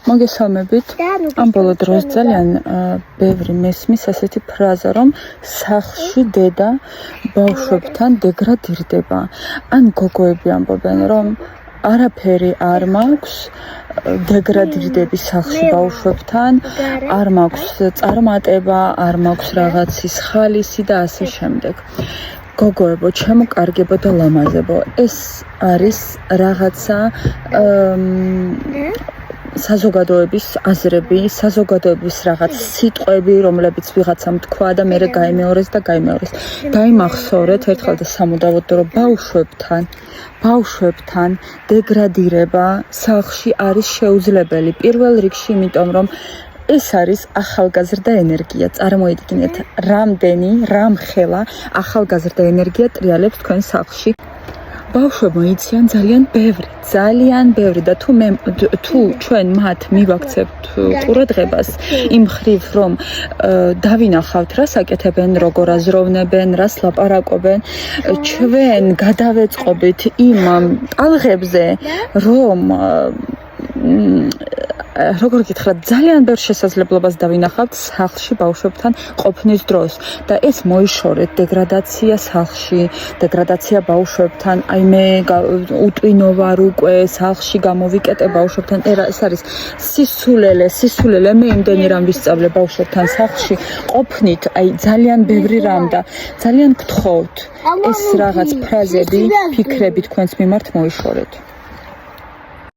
მოგესალმებით. ამ ბოლო დროს ძალიან ბევრი მესმის ასეთი ფრაზა, რომ სახლში დედა ბავშვებთან დეგრადირდება. ან გოგოები ამბობენ, რომ არაფერი არ მაქვს, დეგრადირდები სახლში ბავშვებთან, არ მაქვს წარმატება, არ მაქვს რაღაცის ხალისი და ასე შემდეგ. გოგოებო, ჩემო კარგებო და ლამაზებო, ეს არის რაღაცა საზოგადოების აზრები, საზოგადოების რაღაც სიტყვები, რომლებიც ვიღაცამ თქვა და მერე გაიმეორეს. დაიმახსოვრეთ ერთხელ და სამუდამოდ, რომ ბავშვებთან დეგრადირება სახლში არის შეუძლებელი. პირველ რიგში, იმიტომ რომ ეს არის ახალგაზრდა ენერგია. წარმოიდგინეთ, რამხელა ახალგაზრდა ენერგია ტრიალებს თქვენ სახლში. ბავშვებმა იციან ძალიან ბევრი და თუ ჩვენ მათ მივაქცევთ ყურადღებას იმ მხრივ, რომ დავინახავთ რას აკეთებენ, როგორ აზროვნებენ, რას ლაპარაკობენ, ჩვენ გადავეწყობით იმ ტალღებზე, რომ როგორ გითხრათ, ძალიან ბევრ შესაძლებლობას დავინახავთ სახლში ბავშვებთან ყოფნის დროს და ეს მოიშორეთ დეგრადაცია სახლში, დეგრადაცია ბავშვებთან. აი მე უტვინო ვარ უკვე სახლში, გამოვიკეტე ბავშვებთან. ეს არის სისულელე. მე იმდენი რამ ვისწავლე ბავშვებთან სახლში ყოფნით, აი ძალიან ბევრი რამ და ძალიან გთხოვთ ეს რაღაც ფრაზები, ფიქრები თქვენს მიმართ მოიშორეთ.